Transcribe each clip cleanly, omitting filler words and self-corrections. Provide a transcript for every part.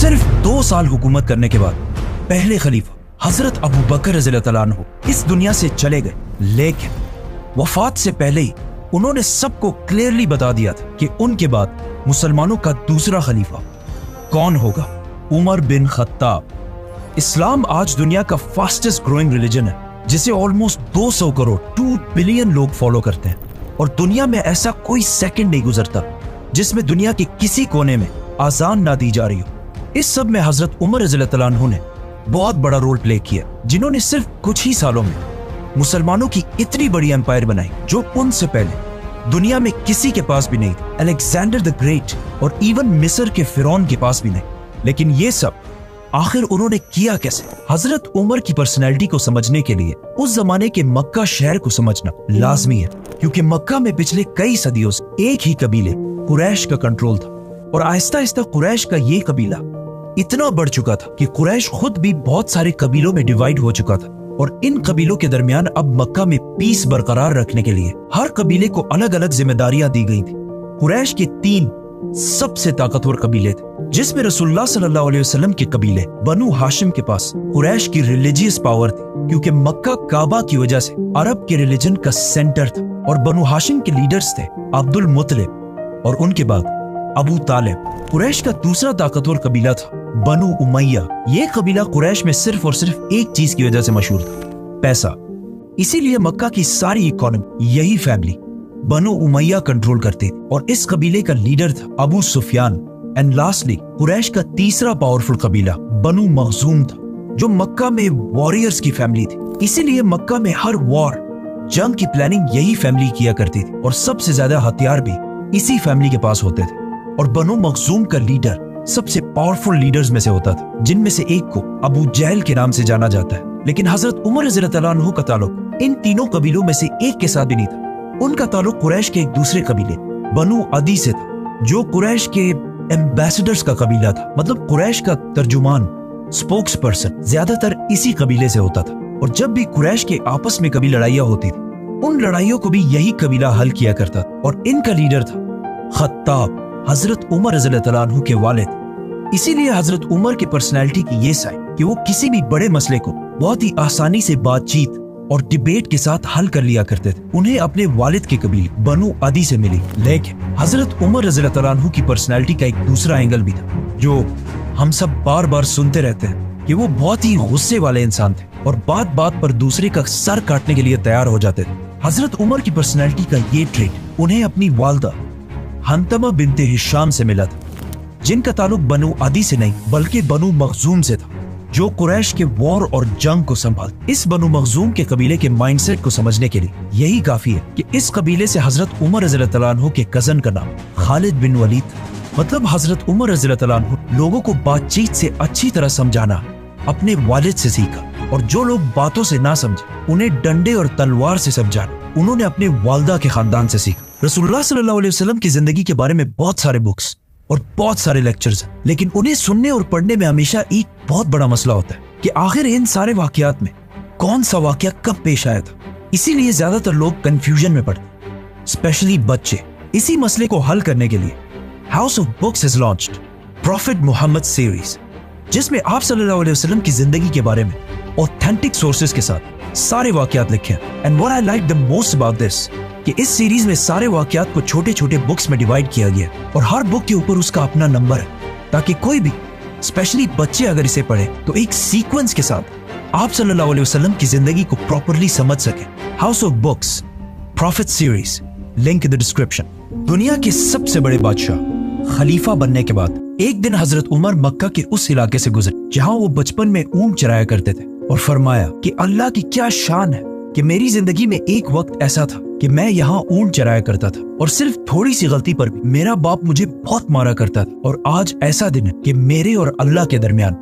सिर्फ 2 साल हुकूमत करने के बाद पहले खलीफा हजरत अबू बकर रज़ियल्लाहु ताला अन्हु इस दुनिया से चले गए, लेकिन वफात से पहले ही उन्होंने सबको क्लियरली बता दिया था कि उनके बाद मुसलमानों का दूसरा खलीफा कौन होगा, उमर बिन खत्ताब। इस्लाम आज दुनिया का फास्टेस्ट ग्रोइंग रिलीजन है, जिसे ऑलमोस्ट 200 करोड़ 2 बिलियन लोग फॉलो करते हैं, और दुनिया में ऐसा कोई सेकंड नहीं गुजरता जिसमें दुनिया के किसी कोने में आजान ना दी जा रही हो। इस सब में हजरत उमर रज़ियल्लाहु ताला अन्हु ने बहुत बड़ा रोल प्ले किया, जिन्होंने सिर्फ कुछ ही सालों में मुसलमानों की इतनी बड़ी एम्पायर बनाई जो उनसे पहले दुनिया में किसी के पास भी नहीं थी। अलेक्जेंडर द ग्रेट और इवन मिस्र के फिरौन के पास भी नहीं। लेकिन ये सब आखिर उन्होंने किया कैसे? हजरत उमर की पर्सनैलिटी को समझने के लिए उस जमाने के मक्का शहर को समझना लाजमी है, क्योंकि मक्का में पिछले कई सदियों से एक ही कबीले कुरैश का कंट्रोल था, और आहिस्ता आहिस्ता कुरैश का ये कबीला इतना बढ़ चुका था कि कुरैश खुद भी बहुत सारे कबीलों में डिवाइड हो चुका था, और इन कबीलों के दरमियान अब मक्का में पीस बरकरार रखने के लिए हर कबीले को अलग अलग जिम्मेदारियां दी गई थी। कुरैश के 3 सबसे ताकतवर कबीले थे, जिसमें रसूलुल्लाह सल्लल्लाहु अलैहि वसल्लम के कबीले बनु हाशिम के पास कुरैश की रिलीजियस पावर थी, क्योंकि मक्का काबा की वजह से अरब के रिलीजन का सेंटर था, और बनु हाशिम के लीडर्स थे अब्दुल मुत्तलिब और उनके बाद अबू तालिब। कुरैश का दूसरा ताकतवर कबीला था बनु उमैया। ये कबीला कुरैश में सिर्फ और सिर्फ एक चीज की वजह से मशहूर था, पैसा। इसीलिए मक्का की सारी इकोनॉमी यही फैमिली बनु उमैया कंट्रोल करती थी, और इस कबीले का लीडर था अबू सुफियान। एंड लास्टली कुरैश का तीसरा पावरफुल कबीला बनु मखजूम था, जो मक्का में वॉरियर्स की फैमिली थी। इसीलिए मक्का में हर वॉर जंग की प्लानिंग यही फैमिली किया करती थी, और सबसे ज्यादा हथियार भी इसी फैमिली के पास होते थे। और बनु मखजूम का लीडर सबसे पावरफुल लीडर्स में से होता था, जिनमें से एक को अबू जहल के नाम से जाना जाता है। लेकिन हजरत उमर रज़ियल्लाहु ताला अन्हु का ताल्लुक इन तीनों कबीलों में से एक के साथ भी नहीं था। उनका ताल्लुक कुरैश के एक दूसरे कबीले बनु अदी से था, जो कुरैश के एम्बेसडर्स का कबीला था। मतलब कुरैश का तर्जुमान, स्पोक्स पर्सन ज्यादातर इसी कबीले से होता था, और जब भी कुरैश के आपस में कभी लड़ाइयां होती थी, उन लड़ाइयों को भी यही कबीला हल किया करता था, और इनका लीडर था खत्ताब, हजरत उमर रज़ियल्लाहु ताला अन्हु के वालिद। इसीलिए हजरत उमर की पर्सनैलिटी की ये साइड कि वो किसी भी बड़े मसले को बहुत ही आसानी से बातचीत और डिबेट के साथ हल कर लिया करते थे। उन्हें अपने वालिद के कबीले बनु अदी से मिली। लेकिन हजरत उमर रज़ियल्लाहु ताला अन्हु की पर्सनैलिटी का एक दूसरा एंगल भी था, जो हम सब बार बार सुनते रहते हैं कि वो बहुत ही गुस्से वाले इंसान थे, और बात बात पर दूसरे का सर काटने के लिए तैयार हो जाते थे। हजरत उमर की पर्सनैलिटी का ये ट्रेट उन्हें अपनी वालदा हंतमा बिनते हिशाम से मिला था, जिनका ताल्लुक बनु अदी से नहीं बल्कि बनु मखजूम से था, जो कुरैश के वॉर और जंग को संभाल। इस बनु मखजूम के कबीले के माइंडसेट को समझने के लिए यही काफी है कि इस कबीले से हजरत उमर रज़ियल्लाहु ताला अन्हु के कजन का नाम खालिद बिन वलीद था। मतलब हजरत उमर रज़ियल्लाहु ताला अन्हु लोगों को बातचीत से अच्छी तरह समझाना अपने वालिद से सीखा, और जो लोग बातों से ना समझे उन्हें डंडे और तलवार से समझाना उन्होंने अपने वालदा के खानदान से सीखा। रसूलुल्लाह सल्लल्लाहु अलैहि वसल्लम की जिंदगी के बारे में बहुत सारे बुक्स और बहुत सारे लेक्चर्स हैं, लेकिन उन्हें सुनने और पढ़ने में हमेशा एक बहुत बड़ा मसला होता है कि आखिर इन सारे वाकयात में कौन सा वाकया कब पेश आया था। इसीलिए ज्यादातर लोग कंफ्यूजन में पड़ते, स्पेशली बच्चे। इसी मसले को हल करने के लिए house of books has launched prophet Mohammad series, जिसमें आप सल्लल्लाहु अलैहि वसल्लम की जिंदगी के बारे में ऑथेंटिक सोर्सेज के साथ सारे वाकयात लिखे हैं। And what I like the most about this कि इस सीरीज में सारे वाकयात को छोटे छोटे बुक्स में डिवाइड किया गया, और हर बुक के ऊपर उसका अपना नंबर है, ताकि कोई भी स्पेशली बच्चे अगर इसे पढ़े तो एक सीक्वेंस के साथ आप सल्लल्लाहु अलैहि वसल्लम की जिंदगी को प्रॉपरली समझ सके। House of books profit series, link in the description. दुनिया के सबसे बड़े बादशाह खलीफा बनने के बाद एक दिन हजरत उमर मक्का के उस इलाके से गुजरे जहां वो बचपन में ऊंट चराया करते थे, और फरमाया कि अल्लाह की क्या शान है कि मेरी जिंदगी में एक वक्त ऐसा था कि मैं यहाँ ऊंट चराया करता था, और सिर्फ थोड़ी सी गलती पर भी मेरा बाप मुझे बहुत मारा करता था, और आज ऐसा दिन है कि मेरे और अल्लाह के दरमियान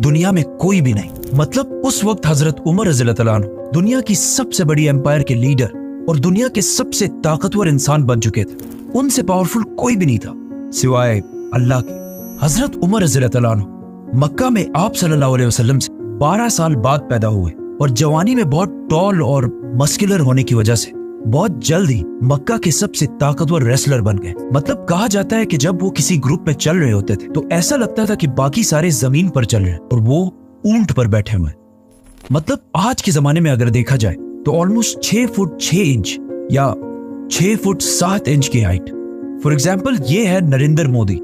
दुनिया में कोई भी नहीं। मतलब उस वक्त हजरत उमर रज़ियल्लाहु ताला अन्हु दुनिया की सबसे बड़ी एम्पायर के लीडर और दुनिया के सबसे ताकतवर इंसान बन चुके थे। उनसे पावरफुल कोई भी नहीं था सिवाय अल्लाह के। हजरत उमर रज़ियल्लाहु ताला अन्हु मक्का में आप सल्लल्लाहु अलैहि वसल्लम से 12 साल बाद पैदा हुए, और जवानी में बहुत टॉल और मस्कुलर होने की वजह से बहुत जल्द ही मक्का के सबसे ताकतवर रेसलर बन गए। मतलब कहा जाता है कि जब वो किसी ग्रुप में चल रहे होते थे तो ऐसा लगता था कि बाकी सारे जमीन पर चल रहे हैं और वो ऊंट पर बैठे हुए। मतलब आज के जमाने में अगर देखा जाए तो ऑलमोस्ट 6 फुट 6 इंच या 6 फुट 7 इंच की हाइट। फॉर एग्जाम्पल ये है नरेंद्र मोदी,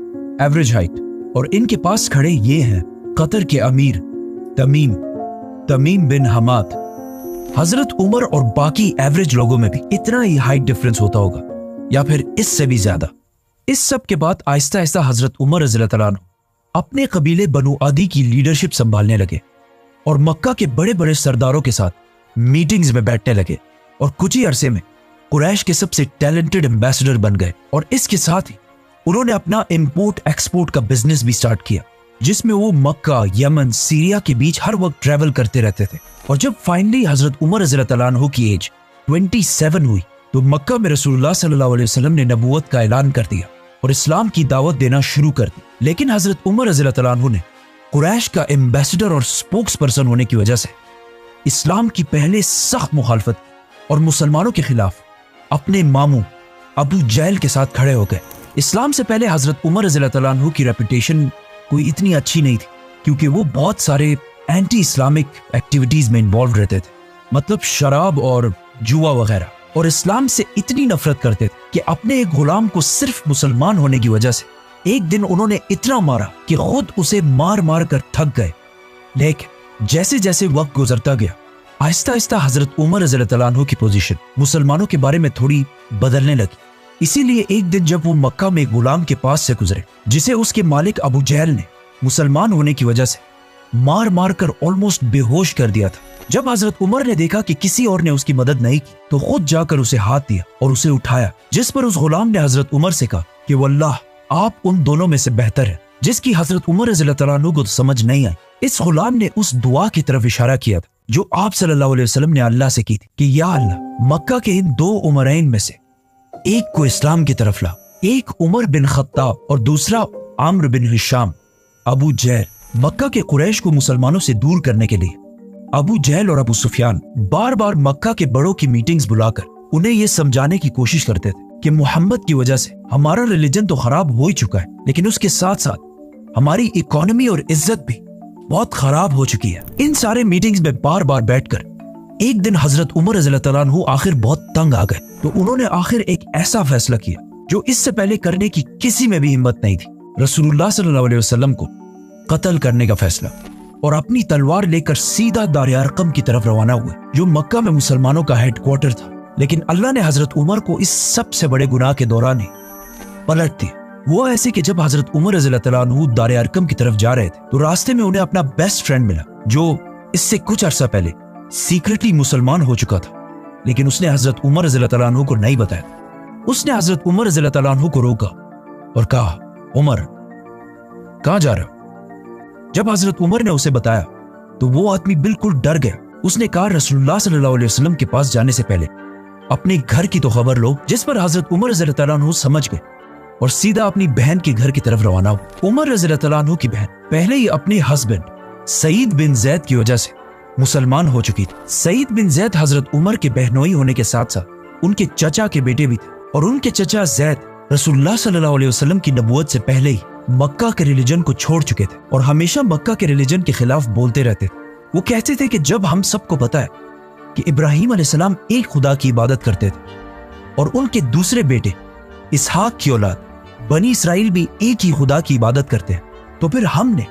एवरेज हाइट, और इनके पास खड़े ये हैं कतर के अमीर तमीम बिन हमाद। हजरत उमर और बाकी एवरेज लोगों में भी इतना ही हाइट डिफरेंस होता होगा या फिर इससे भी ज्यादा। इस सब के बाद आहिस्ता आहिस्ता हजरत उमर रज़ियल्लाहु अन्हु अपने कबीले बनु आदी की लीडरशिप संभालने लगे और मक्का के बड़े बड़े सरदारों के साथ मीटिंग्स में बैठने लगे और कुछ ही अरसे में कुरैश के सबसे टैलेंटेड एम्बेसडर बन गए। और इसके साथ ही उन्होंने अपना इंपोर्ट एक्सपोर्ट का बिजनेस भी स्टार्ट किया, जिसमें वो मक्का, यमन, सीरिया के बीच हर वक्त ट्रैवल करते रहते थे। और जब फाइनली हजरत उमर रज़ियल्लाहु अन्हु की एज 27 हुई तो मक्का में रसूलुल्लाह सल्लल्लाहु अलैहि वसल्लम ने नबूवत का ऐलान कर दिया और इस्लाम की दावत देना शुरू कर दी। लेकिन हजरत उमर रज़ियल्लाहु अन्हु ने कुरैश का एम्बेसडर और स्पोक्स पर्सन होने की वजह से इस्लाम की पहले सख्त मुखालफत और मुसलमानों के खिलाफ अपने मामू अबू जहल के साथ खड़े हो गए। इस्लाम से पहले हजरत उमर रज़ियल्लाहु अन्हु की रेपुटेशन कोई इतनी अच्छी नहीं थी क्योंकि वो बहुत सारे एंटी इस्लामिक एक्टिविटीज में इन्वॉल्व रहते थे, मतलब शराब और जुआ वगैरह, और इस्लाम से इतनी नफरत करते थे कि अपने एक गुलाम को सिर्फ मुसलमान होने की वजह से एक दिन उन्होंने इतना मारा कि खुद उसे मार मार कर थक गए। लेकिन जैसे जैसे वक्त गुजरता गया आहिस्ता आहिस्ता हजरत उमर रज़ियल्लाहु अन्हु की पोजीशन मुसलमानों के बारे में थोड़ी बदलने लगी। इसीलिए एक दिन जब वो मक्का में गुलाम के पास से गुजरे जिसे उसके मालिक अबू जहल ने मुसलमान होने की वजह से मार मार कर ऑलमोस्ट बेहोश कर दिया था, जब हजरत उमर ने देखा कि किसी और ने उसकी मदद नहीं की तो खुद जाकर उसे हाथ दिया और उसे उठाया, जिस पर उस गुलाम ने हजरत उमर से कहा कि वल्लाह आप उन दोनों में से बेहतर है, जिसकी हजरत उमर रज़ियल्लाहु अन्हु को समझ नहीं आई। इस गुलाम ने उस दुआ की तरफ इशारा किया था जो आप सल्लल्लाहु अलैहि वसल्लम ने अल्लाह से की थी कि या अल्लाह मक्का के इन 2 उमरैन में से एक को इस्लाम की तरफ ला, एक उमर बिन खत्ताब और दूसरा आम्र बिन हिशाम। अबू जहल मक्का के कुरैश को मुसलमानों से दूर करने के लिए अबू जहल और अबू सुफियान बार बार मक्का के बड़ों की मीटिंग्स बुलाकर उन्हें यह समझाने की कोशिश करते थे कि मोहम्मद की वजह से हमारा रिलीजन तो खराब हो ही चुका है, लेकिन उसके साथ साथ हमारी इकोनॉमी और इज्जत भी बहुत खराब हो चुकी है। इन सारे मीटिंग्स में बार बार बैठकर एक दिन हजरत उमर रज़ियल्लाहु अन्हु आखिर बहुत तंग आ गए, तो उन्होंने आखिर एक ऐसा फैसला किया जो इससे पहले करने की किसी में भी हिम्मत नहीं थी, रसूलुल्लाह सल्लल्लाहु अलैहि वसल्लम को कत्ल करने का फैसला, और अपनी तलवार लेकर सीधा दार अरकम की तरफ रवाना हुए जो मक्का में मुसलमानों का हेडक्वार्टर था। लेकिन अल्लाह ने हजरत उमर को इस सबसे बड़े गुनाह के दौरान ही पलट दिया। वो ऐसे कि जब हजरत उमर रज़ियल्लाहु अन्हु दार अरकम की तरफ जा रहे थे तो रास्ते में उन्हें अपना बेस्ट फ्रेंड मिला जो इससे कुछ अरसा पहले सीक्रेटली मुसलमान हो चुका था, लेकिन उसने हजरत उमर रज़ियल्लाहु अन्हु को नहीं बताया। उसने हजरत उमर रज़ियल्लाहु अन्हु को रोका और कहा, उमर कहां जा रहे हो? जब हजरत उमर ने उसे बताया तो वो आदमी बिल्कुल डर गया। उसने कहा, रसूलुल्लाह सल्लल्लाहु अलैहि वसल्लम के पास जाने से पहले अपने घर की तो खबर लो, जिस पर हजरत उमर रज़ियल्लाहु अन्हु समझ गए और सीधा अपनी बहन के घर की तरफ रवाना हुआ। उमर रज़ियल्लाहु अन्हु की बहन पहले ही अपने हस्बैंड सईद बिन जैद की वजह से मुसलमान हो चुकी थी। सईद बिन जैद हजरत उमर के बहनोई होने के साथ साथ उनके चचा के बेटे भी थे, और उनके चचा जैद रसूलुल्लाह सल्लल्लाहु अलैहि वसल्लम की नबूवत से पहले ही मक्का के रिलीजन को छोड़ चुके थे और हमेशा मक्का के रिलीजन के खिलाफ बोलते रहते थे। वो कहते थे कि जब हम सबको पता है कि इब्राहिम अलैहिस्सलाम एक खुदा की इबादत करते थे और उनके दूसरे बेटे इसहाक की औलाद बनी इसराइल भी एक ही खुदा की इबादत करते हैं, तो फिर हमने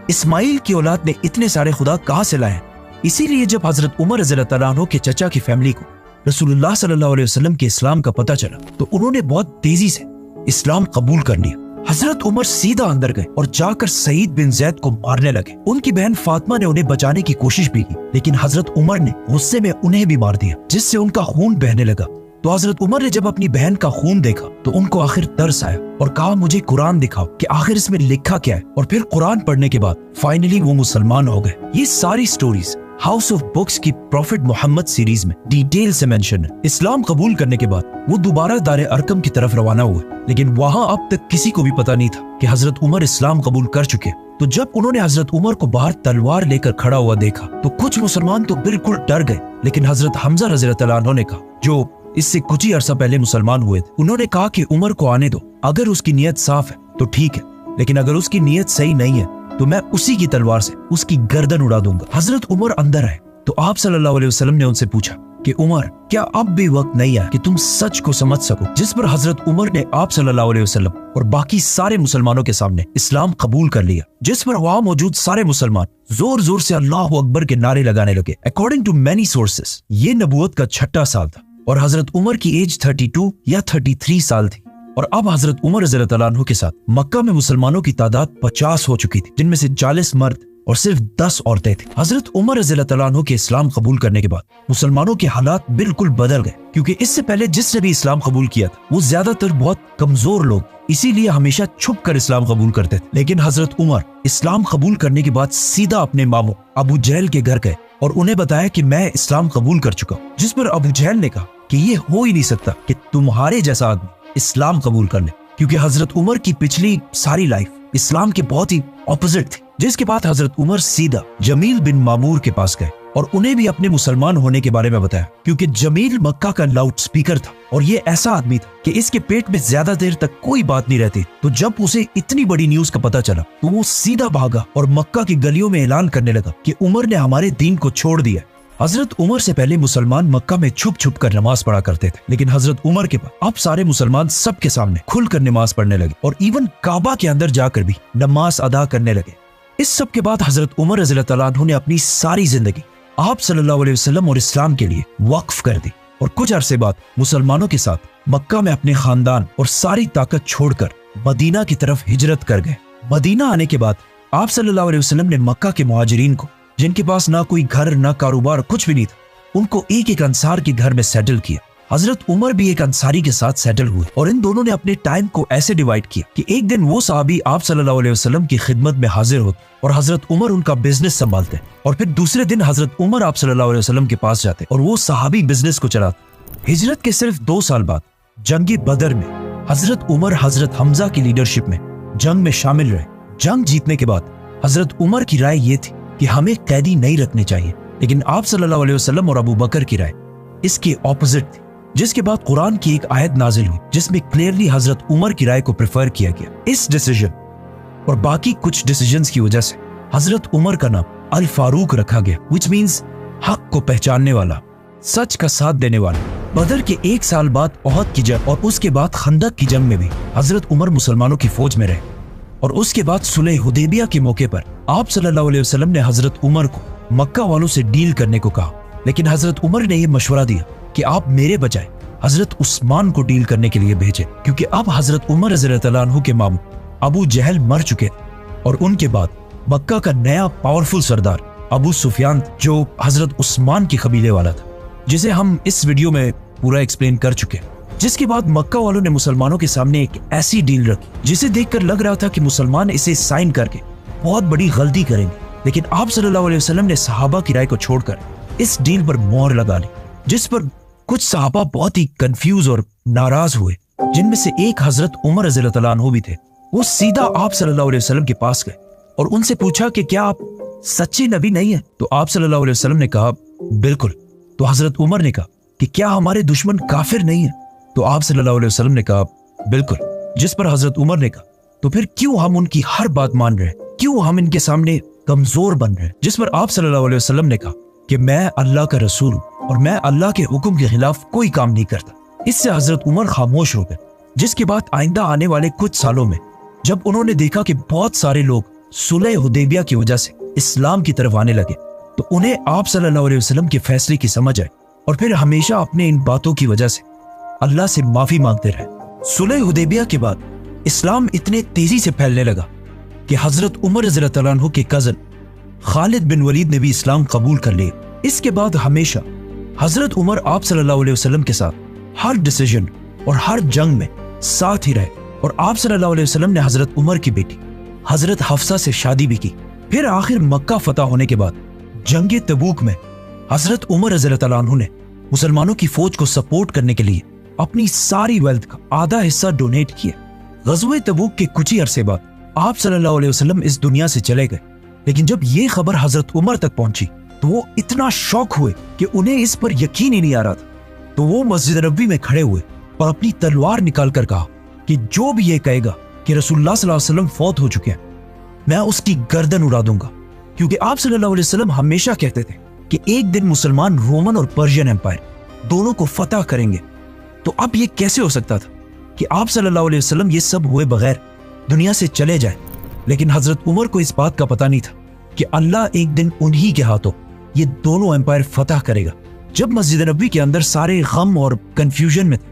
इस्माइल की औलाद ने इतने सारे खुदा कहां से लाए? इसीलिए जब हजरत उमर रज़ियल्लाहु अन्हु के चचा की फैमिली को रसूलुल्लाह सल्लल्लाहु अलैहि वसल्लम के इस्लाम का पता चला तो उन्होंने बहुत तेजी से इस्लाम कबूल कर लिया। हजरत उमर सीधा अंदर गए और जाकर सईद बिन जैद को मारने लगे। उनकी बहन फातिमा ने उन्हें बचाने की कोशिश भी की, लेकिन हजरत उमर ने गुस्से में उन्हें भी मार दिया, जिससे उनका खून बहने लगा। तो हजरत उमर ने जब अपनी बहन का खून देखा तो उनको आखिर तरस आया और कहा, मुझे कुरान दिखाओ कि आखिर इसमें लिखा क्या है। और फिर कुरान पढ़ने के बाद फाइनली वो मुसलमान हो गए। ये सारी स्टोरीज हाउस ऑफ बुक्स की प्रॉफिट मोहम्मद सीरीज में डिटेल से मेंशन है। इस्लाम कबूल करने के बाद वो दोबारा दार अरकम की तरफ रवाना हुए, लेकिन वहां अब तक किसी को भी पता नहीं था कि हजरत उमर इस्लाम कबूल कर चुके। तो जब उन्होंने हजरत उमर को बाहर तलवार लेकर खड़ा हुआ देखा तो कुछ मुसलमान तो बिल्कुल डर गए, लेकिन हजरत हमजा रज़ियल्लाहु अन्हु ने कहा, जो इससे कुछ ही अरसा पहले मुसलमान हुए थे। उन्होंने कहा कि उमर को आने दो, अगर उसकी नीयत साफ है तो ठीक है, लेकिन अगर उसकी नीयत सही नहीं है तो मैं उसी की तलवार से उसकी गर्दन उड़ा दूंगा। हजरत उमर अंदर आए तो आप सल्लल्लाहु अलैहि वसल्लम ने उनसे पूछा कि उमर, क्या अब भी वक्त नहीं आया कि तुम सच को समझ सको? जिस पर हजरत उमर ने आप सल्लल्लाहु अलैहि वसल्लम और बाकी सारे मुसलमानों के सामने इस्लाम कबूल कर लिया, जिस पर वहां मौजूद सारे मुसलमान जोर जोर से अल्लाह अकबर के नारे लगाने लगे। अकॉर्डिंग टू मैनी सोर्सेस ये नबूवत का 6वां साल था और हजरत उमर की एज 32 या 33 साल थी। और अब हजरत उमर रज़ियल्लाहु अन्हु के साथ मक्का में मुसलमानों की तादाद 50 हो चुकी थी, जिनमें से 40 मर्द और सिर्फ 10 औरतें थी। हजरत उमर रज़ियल्लाहु अन्हु के इस्लाम कबूल करने के बाद मुसलमानों के हालात बिल्कुल बदल गए, क्योंकि इससे पहले जिसने भी इस्लाम कबूल किया था वो ज्यादातर बहुत कमजोर लोग, इसीलिए हमेशा छुप कर इस्लाम कबूल करते थे। लेकिन हजरत उमर इस्लाम कबूल करने के बाद सीधा अपने मामू अबू जहल के घर गए और उन्हें बताया कि मैं इस्लाम कबूल कर चुका हूँ, जिस पर अबू जहल ने कहा कि ये हो ही नहीं सकता कि तुम्हारे जैसा आदमी इस्लाम कबूल कर ले, क्योंकि हजरत उमर की पिछली सारी लाइफ इस्लाम के बहुत ही ऑपोजिट थी। जिसके बाद हजरत उमर सीधा जमील बिन मामूर के पास गए और उन्हें भी अपने मुसलमान होने के बारे में बताया, क्योंकि जमील मक्का का लाउड स्पीकर था और ये ऐसा आदमी था कि इसके पेट में ज्यादा देर तक कोई बात नहीं रहती। तो जब उसे इतनी बड़ी न्यूज का पता चला तो वो सीधा भागा और मक्का की गलियों में ऐलान करने लगा कि उमर ने हमारे दीन को छोड़ दिया। हजरत उमर से पहले मुसलमान मक्का में छुप छुप कर नमाज पढ़ा करते थे, लेकिन हजरत उमर के बाद अब सारे मुसलमान सबके सामने खुलकर नमाज पढ़ने लगे और इवन काबा के अंदर जाकर भी नमाज अदा करने लगे। इस सब के बाद हजरत उमर रज़ियल्लाहु अन्हु ने अपनी सारी जिंदगी आप सल्लल्लाहु अलैहि वसल्लम और इस्लाम के लिए वक्फ कर दी और कुछ अरसे बाद मुसलमानों के साथ मक्का में अपने खानदान और सारी ताकत छोड़कर मदीना की तरफ हिजरत कर गए। मदीना आने के बाद आप सल्लल्लाहु अलैहि वसल्लम ने मक्का के मुहाजिरीन को, जिनके पास ना कोई घर ना कारोबार कुछ भी नहीं था, उनको एक एक अंसार के घर में सेटल किया। हजरत उमर भी एक अंसारी के साथ सेटल हुए और इन दोनों ने अपने टाइम को ऐसे डिवाइड किया कि एक दिन वो सहाबी आप सल्लल्लाहु अलैहि वसल्लम की खिदमत में हाजिर होते और हजरत उमर उनका बिजनेस संभालते, और फिर दूसरे दिन हजरत उमर आप सल्लल्लाहु अलैहि वसल्लम के पास जाते और वो सहाबी बिजनेस को चलाते। हिजरत के सिर्फ 2 साल बाद जंग बदर में हजरत उमर हजरत हमजा की लीडरशिप में जंग में शामिल रहे। जंग जीतने के बाद हजरत उमर की राय ये थी कि हमें कैदी नहीं रखने चाहिए, लेकिन आप सल्लल्लाहु अलैहि वसल्लम और अबू बकर की राय इसके ऑपोजिट थी, जिसके बाद कुरान की एक आयत नाजिल हुई जिसमें क्लियरली हजरत उमर की राय को प्रेफर किया गया। इस डिसीजन और बाकी कुछ डिसीजंस की वजह से हजरत उमर का नाम अल फारूक रखा गया, विच मींस हक को पहचानने वाला, सच का साथ देने वाला। बदर के 1 साल बाद ओहद की जंग और उसके बाद खंदक की जंग में भी हजरत उमर मुसलमानों की फौज में रहे, और उसके बाद सुलह हुदैबिया के मौके पर आप सल्लल्लाहु अलैहि वसल्लम ने हजरत उमर को मक्का वालों से डील करने को कहा, लेकिन हजरत उमर ने यह मशवरा दिया कि आप मेरे बजाय हजरत उस्मान को डील करने के लिए भेजे, क्योंकि अब हजरत उमर रज़ियल्लाहु अन्हु के मामू अबू जहल मर चुके थे और उनके बाद मक्का का नया पावरफुल सरदार अबू सुफियान जो हजरत उस्मान की कबीले वाला था, जिसे हम इस वीडियो में पूरा एक्सप्लेन कर चुके। जिसके बाद मक्का वालों ने मुसलमानों के सामने एक ऐसी डील रखी जिसे देखकर लग रहा था कि मुसलमान इसे साइन करके बहुत बड़ी गलती करेंगे, लेकिन आप सल्लल्लाहु अलैहि वसल्लम ने सहाबा की राय को छोड़कर इस डील पर मोहर लगा ली, जिस पर कुछ सहाबा बहुत ही कंफ्यूज और नाराज हुए, जिनमें से एक हजरत उमर रज़ियल्लाहु अन्हु भी थे। वो सीधा आप सल्लल्लाहु अलैहि वसल्लम के पास गए और उनसे पूछा कि क्या आप सच्चे नबी नहीं है? तो आप सल्लल्लाहु अलैहि वसल्लम ने कहा बिल्कुल। तो हजरत उमर ने कहा कि क्या हमारे दुश्मन काफिर नहीं है? तो आप सल्लल्लाहु अलैहि वसल्लम ने कहा बिल्कुल। जिस पर हजरत उमर ने कहा तो फिर क्यों हम उनकी हर बात मान रहे हैं, क्यों हम इनके सामने कमजोर बन रहे हैं? जिस पर आप सल्लल्लाहु अलैहि वसल्लम ने कहा कि मैं अल्लाह का रसूल हूं और मैं अल्लाह के हुक्म के खिलाफ कोई काम नहीं करता। इससे हजरत उमर खामोश हो गए। जिसके बाद आइंदा आने वाले कुछ सालों में जब उन्होंने देखा कि बहुत सारे लोग सुलह हुदैबिया की वजह से इस्लाम की तरफ आने लगे, तो उन्हें आप सल्लल्लाहु अलैहि वसल्लम के फैसले की समझ आई और फिर हमेशा अपने इन बातों की वजह से अल्लाह से माफी मांगते रहे। सुलह हुदैबिया के बाद इस्लाम इतने तेजी से फैलने लगा कि हजरत उमर रज़ियल्लाहु अन्हु के कजन खालिद बिन वलीद ने भी इस्लाम कबूल कर लिया। इसके बाद हमेशा हजरत उमर आप सल्लल्लाहु अलैहि वसल्लम के साथ हर डिसीजन और हर जंग में साथ ही रहे, और आप सल्लल्लाहु अलैहि वसल्लम ने हजरत उमर की बेटी हजरत हफ्सा से शादी भी की। फिर आखिर मक्का फतह होने के बाद जंग तबूक में हजरत उमर रज़ियल्लाहु अन्हु ने मुसलमानों की फौज को सपोर्ट करने के लिए अपनी सारी वेल्थ का आधा हिस्सा डोनेट किया। ग़ज़वे तबूक के कुछ ही अरसे बाद आप सल्लल्लाहु अलैहि वसल्लम इस दुनिया से चले गए, लेकिन जब ये खबर हजरत उमर तक पहुंची तो वो इतना शॉक हुए कि उन्हें इस पर यकीन ही नहीं आ रहा था। तो वो मस्जिद नबी में खड़े हुए और अपनी तलवार निकाल कर कहा कि जो भी ये कहेगा कि रसूलुल्लाह सल्लल्लाहु अलैहि वसल्लम फौत हो चुके हैं, मैं उसकी गर्दन उड़ा दूंगा। क्योंकि आप सल्लल्लाहु अलैहि वसल्लम हमेशा कहते थे कि एक दिन मुसलमान रोमन और पर्शियन एम्पायर दोनों को फतह करेंगे। तो अब ये कैसे हो सकता था कि आप सल्लल्लाहु अलैहि वसल्लम ये सब हुए बगैर दुनिया से चले जाए? लेकिन हजरत उमर को इस बात का पता नहीं था कि अल्लाह एक दिन उन्हीं के हाथों ये दोनों एम्पायर फतह करेगा। जब मस्जिद नबी के अंदर सारे गम और कंफ्यूजन में थे,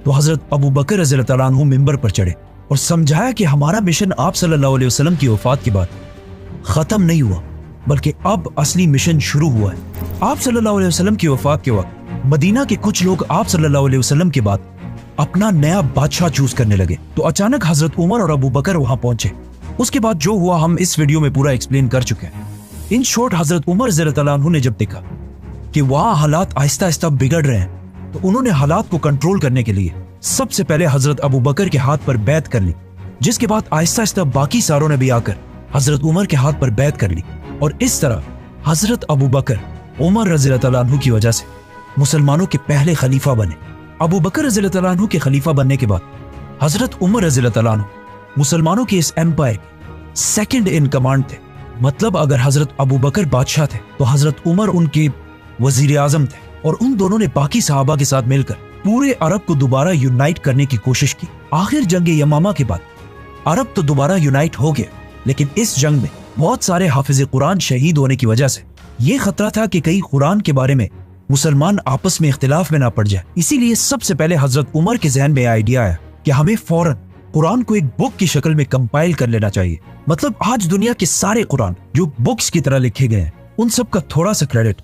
तो हजरत अबू बकर रज़ियल्लाहु ताला अन्हु मिंबर पर चढ़े और समझाया कि हमारा मिशन आप सल्लल्लाहु अलैहि वसल्लम की वफात के बाद खत्म नहीं हुआ, बल्कि अब असली मिशन शुरू हुआ है। आप सल्लल्लाहु अलैहि वसल्लम की वफात के वक्त मदीना के कुछ लोग आप सल्लल्लाहु अलैहि वसल्लम के बाद अपना नया बादशाह चूज करने लगे। तो अचानक हजरत उमर और अबू बकर वहां पहुंचे। उसके बाद जो हुआ हम इस वीडियो में पूरा एक्सप्लेन कर चुके हैं। इन शॉर्ट हजरत उमर रज़ियल्लाहु ताला अन्हु ने जब देखा कि वहां हालात आहिस्ता आहिस्ता बिगड़ रहे हैं, तो उन्होंने हालात को कंट्रोल करने के लिए सबसे पहले हजरत अबू बकर के हाथ पर बैत कर ली, जिसके बाद आहिस्ता आहिस्ता बाकी सारों ने भी आकर हजरत उमर के हाथ पर बैत कर ली। और इस तरह हजरत अबू बकर उमर रज़ियल्लाहु ताला अन्हु की वजह से मुसलमानों के पहले खलीफा बने। अबू बकर रज़ियल्लाहु ताला अन्हु के खलीफा बनने के बाद हजरत उमर रज़ियल्लाहु ताला अन्हु मुसलमानों के इस एम्पायर के सेकंड इन कमांड थे। मतलब अगर हजरत अबू बकर बादशाह थे तो हजरत उमर उनके वजीर आजम थे, और उन दोनों ने बाकी सहाबा के साथ मिलकर पूरे अरब को दोबारा यूनाइट करने की कोशिश की। आखिर जंग यमामा के बाद अरब तो दोबारा यूनाइट हो गया, लेकिन इस जंग में बहुत सारे हाफिज कुरान शहीद होने की वजह से ये खतरा था कि कहीं कुरान के बारे में मुसलमान आपस में इख्तिलाफ में ना पड़ जाए। इसीलिए सबसे पहले हजरत उमर के जहन में आइडिया आया कि हमें फौरन कुरान को एक बुक की शक्ल में कंपाइल कर लेना चाहिए। मतलब आज दुनिया के सारे कुरान जो बुक्स की तरह लिखे गए हैं, उन सब का थोड़ा सा क्रेडिट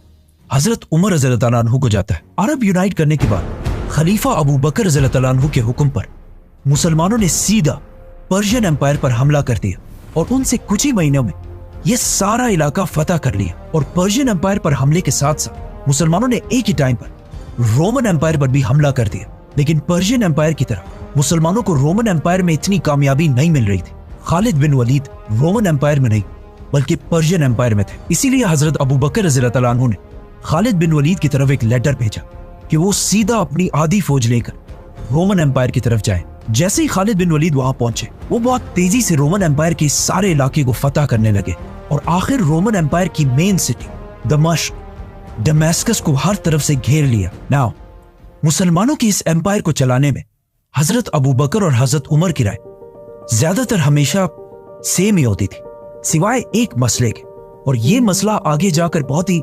हजरत उमर रज़ियल्लाहु ताला अन्हु को जाता है। अरब यूनाइट करने के बाद खलीफा अबू बकर रज़ियल्लाहु ताला अन्हु के हुक्म पर मुसलमानों ने सीधा पर्शियन एम्पायर पर हमला कर दिया, और उनसे कुछ ही महीनों में यह सारा इलाका फतह कर लिया। और पर्शियन एम्पायर पर हमले के साथ साथ मुसलमानों ने एक ही टाइम पर रोमन एम्पायर पर भी हमला कर दिया। लेकिन पर्शियन एम्पायर की तरह मुसलमानों को रोमन एम्पायर में इतनी कामयाबी नहीं मिल रही थी। खालिद बिन वलीद रोमन एम्पायर में नहीं बल्कि पर्शियन एम्पायर में थे। इसीलिए हजरत अबू बकर रज़ियल्लाहु ताला अन्हु ने खालिद बिन वलीद की तरफ एक लेटर भेजा कि वो सीधा अपनी आधी फौज लेकर रोमन एम्पायर की तरफ जाएं। जैसे ही खालिद बिन वलीद वहां पहुंचे, वो बहुत तेजी से रोमन एम्पायर के सारे इलाके को फतह करने लगे, और आखिर रोमन एम्पायर की मेन सिटी दमास्कस को हर तरफ से घेर लिया। नाउ मुसलमानों की इस एम्पायर को चलाने में हजरत अबू बकर और हजरत उमर की राय ज्यादातर हमेशा सेम ही होती थी, सिवाय एक मसले के। और ये मसला आगे जाकर बहुत ही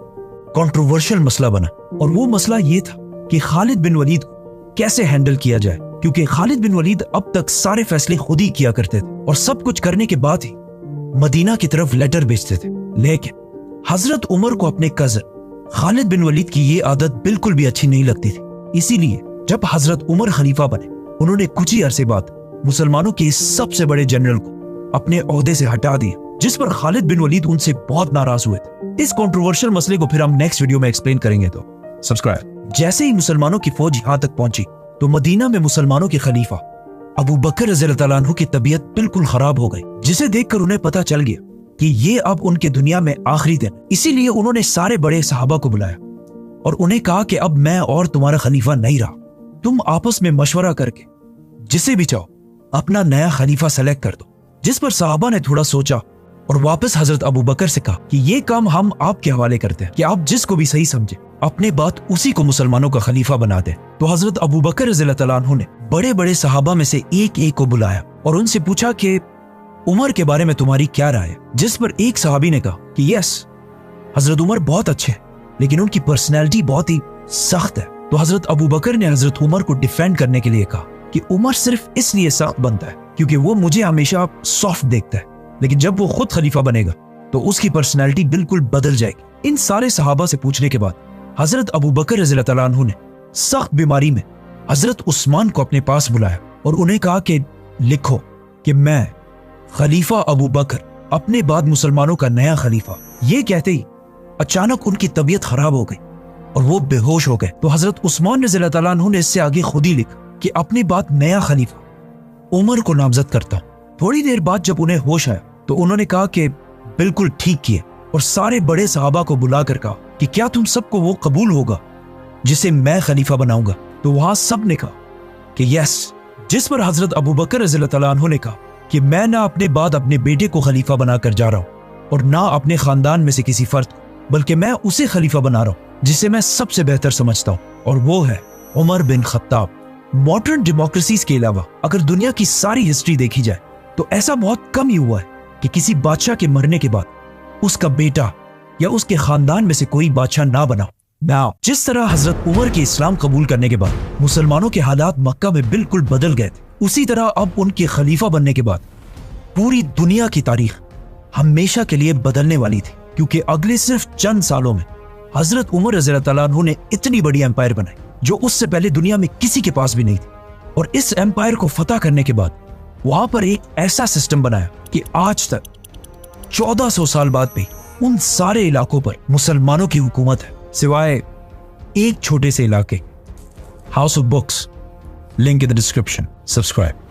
कंट्रोवर्शियल मसला बना, और वो मसला ये था कि खालिद बिन वलीद को कैसे हैंडल किया जाए। क्योंकि खालिद बिन वलीद अब तक सारे फैसले खुद ही किया करते थे, और सब कुछ करने के बाद ही मदीना की तरफ लेटर भेजते थे। लेकिन हजरत उमर को अपने कजन खालिद बिन वलीद की ये आदत बिल्कुल भी अच्छी नहीं लगती थी। इसीलिए जब हजरत उमर खलीफा बने, उन्होंने कुछ ही अरसे बाद मुसलमानों के इस सबसे बड़े जनरल को अपने ओहदे से हटा दिया, जिस पर खालिद बिन वलीद उनसे बहुत नाराज हुए थे। इस कंट्रोवर्शियल मसले को फिर हम नेक्स्ट वीडियो में एक्सप्लेन करेंगे, तो सब्सक्राइब। जैसे ही मुसलमानों की फौज यहां तक पहुंची, तो मदीना में मुसलमानों के खलीफा अबू बकर रज़ियल्लाहु ताला अन्हु की तबीयत बिल्कुल खराब हो गई, जिसे देखकर उन्हें पता चल गया कि ये अब उनके दुनिया में आखिरी दिन। इसीलिए उन्होंने सारे बड़े सहाबा को बुलाया और उन्हें कहा कि अब मैं और तुम्हारा खलीफा नहीं रहा, तुम आपस में मशवरा करके जिसे भी चाहो अपना नया खलीफा सेलेक्ट कर दो। जिस पर सहाबा ने थोड़ा सोचा और वापस हजरत अबू बकर से कहा कि ये काम हम आपके हवाले करते हैं, कि आप जिसको भी सही समझे अपने बात उसी को मुसलमानों का खलीफा बना दे। तो हजरत अबू बकर रज़ियल्लाहु ताला अन्हु ने बड़े बड़े सहाबा में से एक एक को बुलाया और उनसे पूछा कि उमर के बारे में तुम्हारी क्या राय है। जिस पर एक सहाबी ने कहा कि यस, हजरत उमर बहुत अच्छे हैं, लेकिन उनकी पर्सनैलिटी बहुत ही सख्त है। तो हजरत अबू बकर ने हजरत उमर को डिफेंड करने के लिए कहा कि उमर सिर्फ इसलिए सख्त बनता है क्योंकि वो मुझे हमेशा सॉफ्ट देखता है, लेकिन जब वो खुद खलीफा बनेगा तो उसकी पर्सनैलिटी बिल्कुल बदल जाएगी। इन सारे सहाबा से पूछने के बाद हजरत अबू बकर रज़ियल्लाहु ताला अन्हु ने सख्त बीमारी में हजरत उस्मान को अपने पास बुलाया और उन्हें कहा कि लिखो कि मैं खलीफा अबू बकर, अपने बाद मुसलमानों का नया खलीफा। ये कहते ही अचानक उनकी तबीयत खराब हो गई और वो बेहोश हो गए। तो हजरत उस्मान रज़ियल्लाहु ताला अन्हु ने इससे आगे खुद ही लिखा कि अपनी बात नया खलीफा उमर को नामजद करता हूं। थोड़ी देर बाद जब उन्हें होश आया तो उन्होंने कहा कि बिल्कुल ठीक किए, और सारे बड़े सहाबा को बुलाकर कहा कि क्या तुम सबको वो कबूल होगा जिसे मैं खलीफा बनाऊंगा। तो वहां सब ने कहा कि यस, जिस पर हजरत अबू बकर रज़ियल्लाहु तआला अन्हु ने कहा कि मैं ना अपने बाद अपने बेटे को खलीफा बनाकर जा रहा हूं और ना अपने खानदान में से किसी फर्द को, बल्कि मैं उसे खलीफा बना रहा हूं जिसे मैं सबसे बेहतर समझता हूं, और वो है Umar bin Khattab. Modern democracies के अलावा अगर दुनिया की सारी हिस्ट्री देखी जाए तो ऐसा बहुत कम ही हुआ है कि किसी बादशाह के मरने के बाद उसका बेटा या उसके खानदान में से कोई बादशाह ना बना। नाउ जिस तरह हजरत उमर के इस्लाम कबूल करने के बाद मुसलमानों के हालात मक्का में बिल्कुल बदल गए थे, उसी तरह अब उनके खलीफा बनने के बाद पूरी दुनिया की तारीख हमेशा के लिए बदलने वाली थी, क्योंकि अगले सिर्फ चंद सालों में हजरत उमर रज़ियल्लाहु तआला अन्हु ने इतनी बड़ी एम्पायर बनाई जो उससे पहले दुनिया में किसी के पास भी नहीं थी। और इस एम्पायर को फतह करने के बाद वहां पर एक ऐसा सिस्टम बनाया कि आज तक 1400 साल बाद भी उन सारे इलाकों पर मुसलमानों की हुकूमत है, सिवाय एक छोटे से इलाके, house of books. Link in the description. Subscribe.